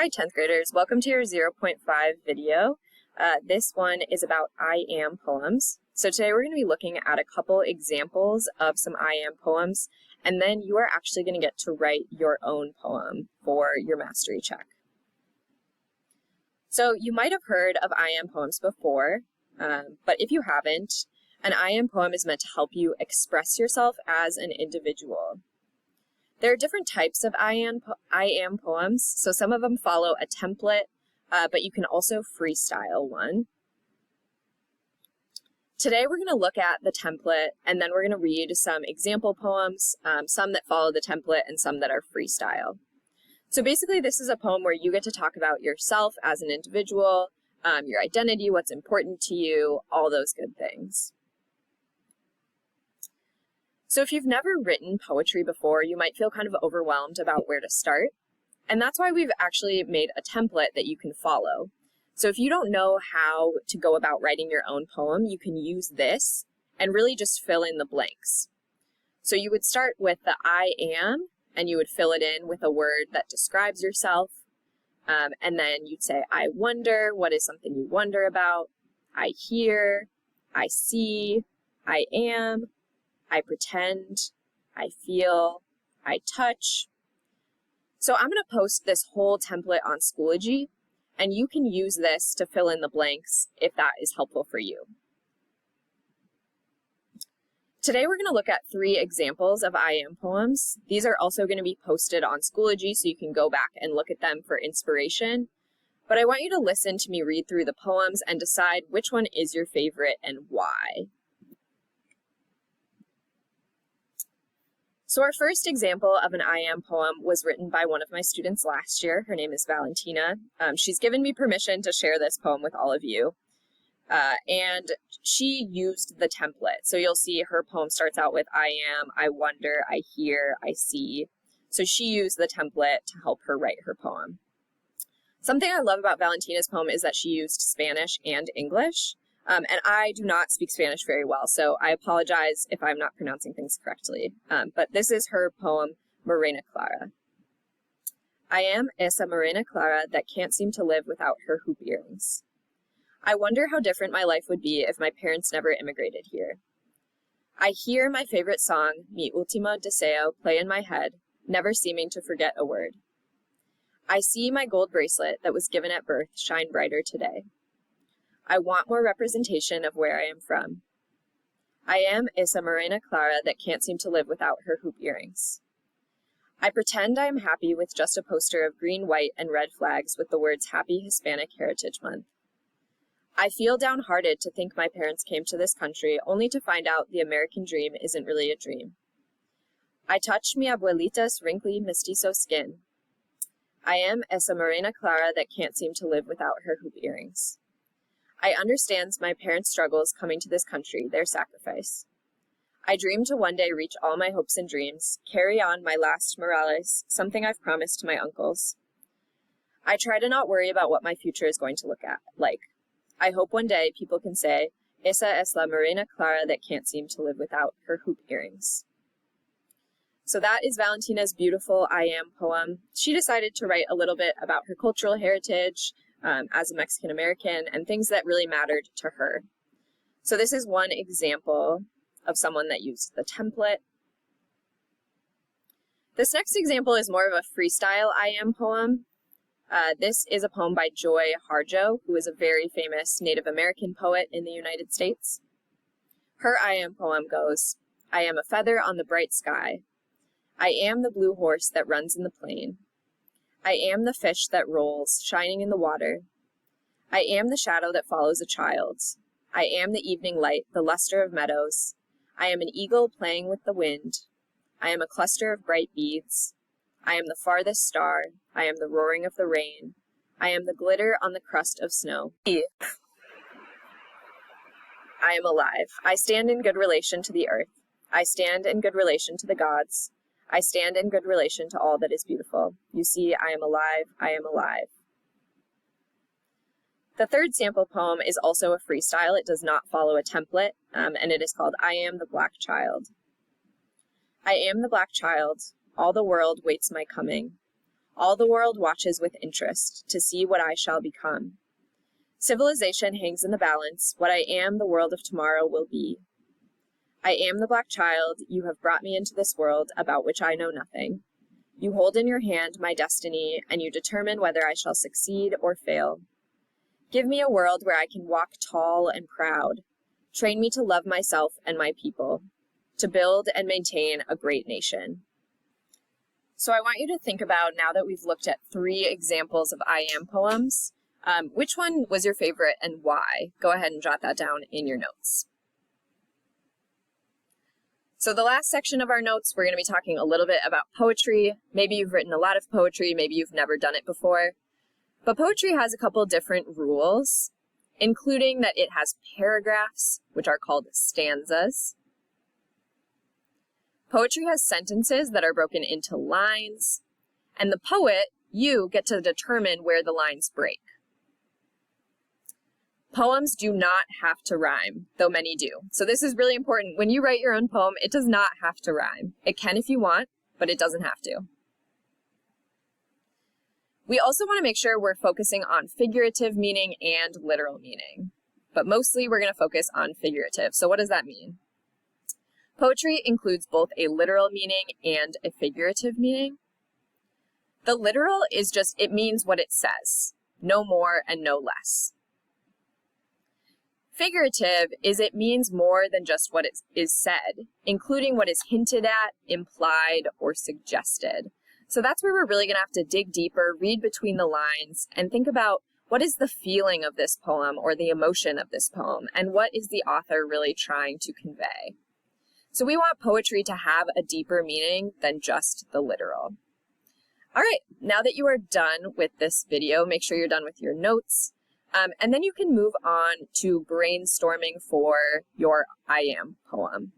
Hi 10th graders, welcome to your 0.5 video. This one is about I am poems. So today we're going to be looking at a couple examples of some I am poems, and then you are actually going to get to write your own poem for your mastery check. So you might have heard of I am poems before, but if you haven't, an I am poem is meant to help you express yourself as an individual. There are different types of I am poems, so some of them follow a template, but you can also freestyle one. Today we're going to look at the template, and then we're going to read some example poems, some that follow the template and some that are freestyle. So basically this is a poem where you get to talk about yourself as an individual, your identity, what's important to you, all those good things. So if you've never written poetry before, you might feel kind of overwhelmed about where to start. And that's why we've actually made a template that you can follow. So if you don't know how to go about writing your own poem, you can use this and really just fill in the blanks. So you would start with the I am, and you would fill it in with a word that describes yourself. And then you'd say, I wonder, what is something you wonder about? I hear, I see, I am, I pretend, I feel, I touch. So I'm going to post this whole template on Schoology, and you can use this to fill in the blanks if that is helpful for you. Today we're going to look at 3 examples of I am poems. These are also going to be posted on Schoology, so you can go back and look at them for inspiration. But I want you to listen to me read through the poems and decide which one is your favorite and why. So our first example of an I am poem was written by one of my students last year. Her name is Valentina. She's given me permission to share this poem with all of you. And she used the template. So you'll see her poem starts out with I am, I wonder, I hear, I see. So she used the template to help her write her poem. Something I love about Valentina's poem is that she used Spanish and English. And I do not speak Spanish very well, so I apologize if I'm not pronouncing things correctly. But this is her poem, Morena Clara. I am esa morena clara that can't seem to live without her hoop earrings. I wonder how different my life would be if my parents never immigrated here. I hear my favorite song, Mi Último Deseo, play in my head, never seeming to forget a word. I see my gold bracelet that was given at birth shine brighter today. I want more representation of where I am from. I am esa morena clara that can't seem to live without her hoop earrings. I pretend I am happy with just a poster of green, white, and red flags with the words Happy Hispanic Heritage Month. I feel downhearted to think my parents came to this country only to find out the American dream isn't really a dream. I touch mi abuelita's wrinkly mestizo skin. I am esa morena clara that can't seem to live without her hoop earrings. I understand my parents' struggles coming to this country, their sacrifice. I dream to one day reach all my hopes and dreams, carry on my last Morales, something I've promised to my uncles. I try to not worry about what my future is going to look like. I hope one day people can say, Esa es la morena clara that can't seem to live without her hoop earrings. So that is Valentina's beautiful I am poem. She decided to write a little bit about her cultural heritage, as a Mexican American, and things that really mattered to her. So this is one example of someone that used the template. This next example is more of a freestyle I am poem. This is a poem by Joy Harjo, who is a very famous Native American poet in the United States. Her I am poem goes, I am a feather on the bright sky. I am the blue horse that runs in the plain. I am the fish that rolls, shining in the water. I am the shadow that follows a child. I am the evening light, the luster of meadows. I am an eagle playing with the wind. I am a cluster of bright beads. I am the farthest star. I am the roaring of the rain. I am the glitter on the crust of snow. I am alive. I stand in good relation to the earth. I stand in good relation to the gods. I stand in good relation to all that is beautiful. You see, I am alive, I am alive. The third sample poem is also a freestyle. It does not follow a template, and it is called I Am the Black Child. I am the black child. All the world waits my coming. All the world watches with interest to see what I shall become. Civilization hangs in the balance. What I am, the world of tomorrow will be. I am the black child. You have brought me into this world about which I know nothing. You hold in your hand my destiny, and you determine whether I shall succeed or fail. Give me a world where I can walk tall and proud. Train me to love myself and my people, to build and maintain a great nation. So I want you to think about, now that we've looked at 3 examples of I am poems, which one was your favorite and why? Go ahead and jot that down in your notes. So the last section of our notes, we're going to be talking a little bit about poetry. Maybe you've written a lot of poetry, maybe you've never done it before. But poetry has a couple different rules, including that it has paragraphs, which are called stanzas. Poetry has sentences that are broken into lines, and the poet, you, get to determine where the lines break. Poems do not have to rhyme, though many do. So this is really important. When you write your own poem, it does not have to rhyme. It can if you want, but it doesn't have to. We also want to make sure we're focusing on figurative meaning and literal meaning, but mostly we're going to focus on figurative. So what does that mean? Poetry includes both a literal meaning and a figurative meaning. The literal is just, it means what it says, no more and no less. Figurative is it means more than just what is said, including what is hinted at, implied, or suggested. So that's where we're really going to have to dig deeper, read between the lines, and think about what is the feeling of this poem or the emotion of this poem, and what is the author really trying to convey. So we want poetry to have a deeper meaning than just the literal. All right, now that you are done with this video, make sure you're done with your notes. And then you can move on to brainstorming for your I am poem.